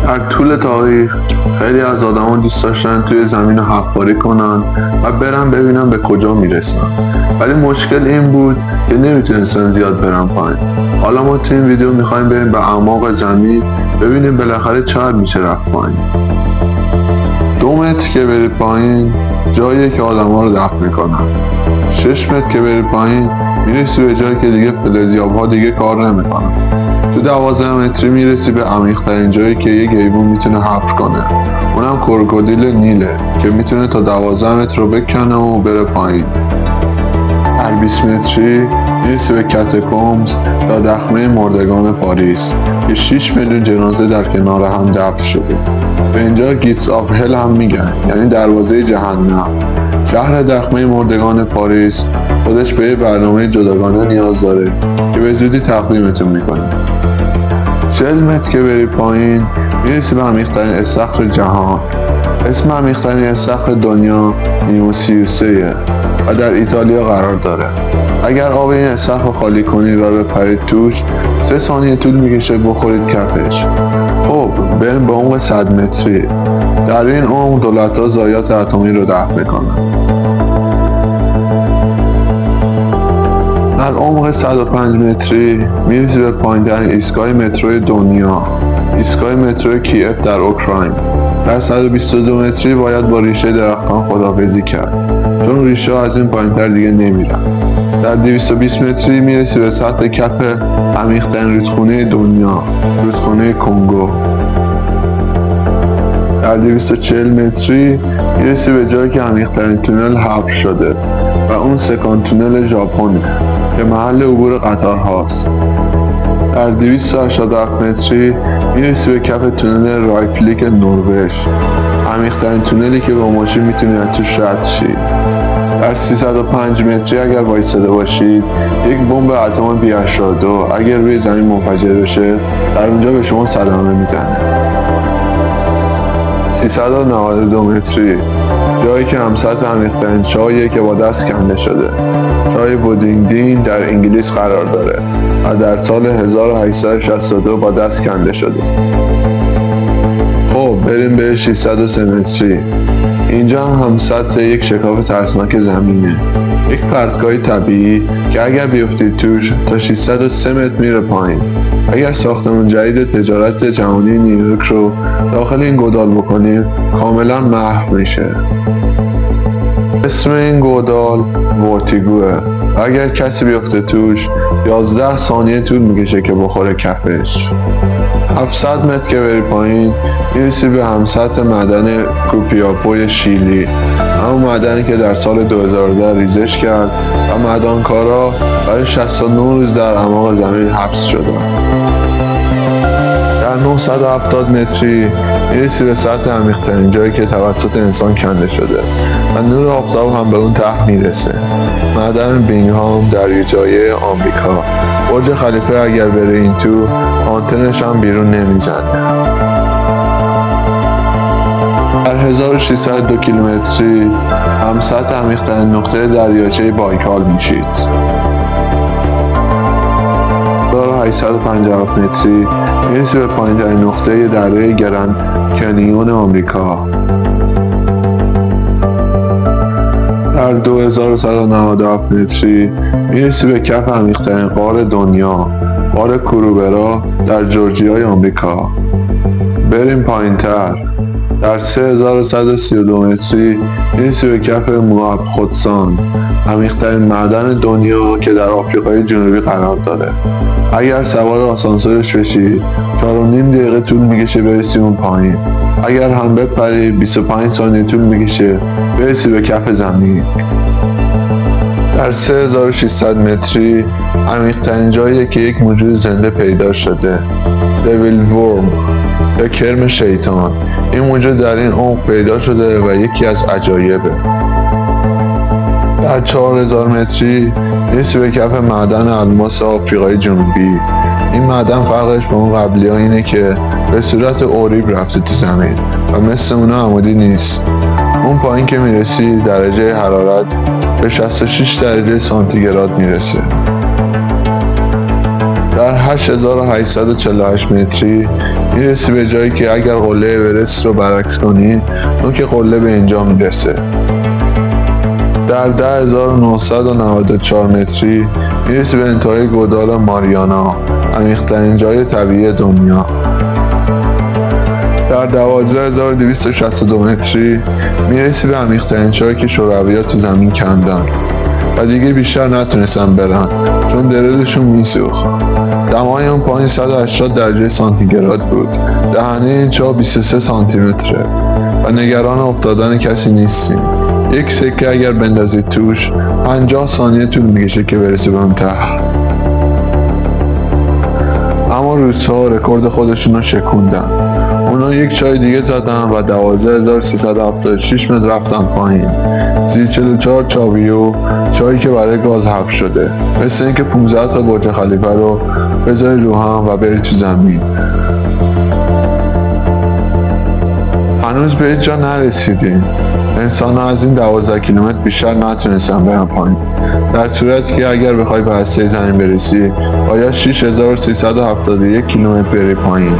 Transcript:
در طول تاریخ خیلی از آدما دوست داشتن توی زمین حفاری کنن و برن ببینن به کجا میرسن، ولی مشکل این بود که نمیتونستن زیاد برن پایین. حالا ما توی این ویدیو میخوایم بریم به اعماق زمین ببینیم بالاخره چقدر میشه رفت پایین. 2 متر که بری پایین جاییه که آدما رو دفن میکنن. 6 متر که بری پایین میرسی به جایی که دیگه فلزیاب‌ها دیگه کار نمیکنن. تو 12 متری میرسی به عمیق‌ترین جایی که یک حیوان میتونه حفر کنه، اونم کروکودیل نیله که میتونه تا 12 متر رو بکنه و بره پایین. در 20 متری میرسی به کاتاکومبز یا دخمه مردگان پاریس که 6 میلیون جنازه در کنار هم دفن شده. به اینجا گیتس آف هل هم میگن، یعنی دروازه جهنم. شهر دخمه مردگان پاریس خودش به یه برنامه جداگانه نیاز داره که به زودی تقدیمتون میکنیم. 40 متر که بری پایین میرسی به عمیق‌ترین استخر جهان. اسم عمیق‌ترین استخر دنیا نیموسیوسه و در ایتالیا قرار داره. اگر آب این استخر رو خالی کنید و بپرید توش 3 ثانیه طول میکشه بخورید کفش. خب بریم به عمق 100 متری. در این عمق دولت‌ها ضایعات اتمی رو دفن میکنن. در عمق 105 متری میرسی به پایین‌ترین ایستگاه مترو دنیا، ایستگاه مترو کیف در اوکراین. در 122 متری باید با ریشه درختان خداحافظی کرد، چون ریشه ها از این پایین‌تر دیگه نمیرن. در 220 متری میرسی به سطح کف عمیق‌ترین رودخونه دنیا، رودخونه کنگو. در 240 متری میرسی به جایی که عمیق‌ترین تونل حفر شده و اون سکان تونل ژاپنه که محل عبور قطارهاست. در 287 متری میرسی به کف تونل رایفلیک نروژ، عمیق‌ترین تونلی که با ماشین میتونید از توش رد شید. در 305 متری اگر وایساده باشید یک بمب اتم B-82 اگر روی زمین منفجر بشه در اونجا به شما صدمه میزنه. 392 متری جایی که همسطح عمیق‌ترین چاهیه که با دست کنده شده. چاه بودینگدین در انگلیس قرار داره و در سال 1862 با دست کنده شده. خب بریم به 603 متری. اینجا هم سطح یک شکاف ترسناک زمینه، یک پرتگاه طبیعی که اگر بیفتید توش تا 603 متر میره پایین. اگر ساختمان جدید تجارت جهانی نیویورک رو داخل این گودال بکنیم کاملا محو میشه. اسم این گودال ورتیگوه و اگر کسی بیفته توش 11 ثانیه طول میکشه که بخوره کفش. 700 متر که بری پایین میرسی به همسطح معدن کوپیاپوی شیلی، همون معدنی که در سال 2010 ریزش کرد و معدنکارا برای 69 روز در اعماق زمین حبس شدن. در 970 متری میرسی به سطح عمیق‌ترین جایی که توسط انسان کنده شده و نور آفتاب هم به اون ته میرسه. معدن بینگهام دریاچه آمریکا. برج خلیفه اگر بره این تو آنتنش هم بیرون نمیزنه. در 1602 کیلومتری هم سطح عمیق‌ترین نقطه دریاچه بایکال میشید. 857 متری میرسی به پایین‌ترین نقطه دره گرند کنیون آمریکا. در 2197 متری میرسی به کف عمیق‌ترین غار دنیا، غار کوروبرا در جورجیای آمریکا. بریم پایین‌تر. در 3132 متری میرسی به کف موآب خودسان، عمیق‌ترین معدن دنیا که در آفریقای جنوبی قرار داره. اگر سوار آسانسورش بشید 4.5 دقیقه طول میکشه برسی اون پایین. اگر هم بپری 25 ثانیه طول میکشه برسی به کف زمین. در 3600 متری عمیق‌ترین جاییه که یک موجود زنده پیدا شده، دیویل ورم یا کرم شیطان. این موجود در این عمق پیدا شده و یکی از عجایبه. در 4000 متری میرسی به کف معدن الماس آفریقای جنوبی. این معدن فرقش با اون قبلی ها اینه که به صورت اوریب رفته تو زمین و مثل اونا عمودی نیست. اون پایین که میرسی درجه حرارت به 66 درجه سانتیگراد میرسه. در 8848 متری میرسی به جایی که اگر قله اورست رو برعکس کنی نوک قله به اینجا میرسه. در 10994 متری میرسی به انتهای گودال ماریانا، عمیق‌ترین جای طبیعی دنیا. در 12262 متری میرسی به عمیق‌ترین چاهی که شوروی‌ها تو زمین کندن و دیگه بیشتر نتونستن برن چون درلشون میسوخت. دمای اون پایین 180 درجه سانتیگراد بود. دهنه این چاه 23 سانتی متره و نگران افتادن کسی نیستیم. یک سکه اگر بندازید توش 50 ثانیه طول میکشه که برسه به اون ته. اما روس‌ها رکورد خودشون رو شکوندن. اونا یک چای دیگه زدن و 12376 متر رفتن پایین. زیر 44 چابیو، چایی که برای گاز حفر شده. مثل اینکه 15 تا برج خلیفه رو بذاری رو هم و بری تو زمین. هنوز به هیچ جا نرسیدیم. انسان ها از این 12 کیلومتر بیشتر نتونستن برن پایین. در صورتی که اگر بخوای به هسته زمین برسی باید 6371 کیلومتر بری پایین.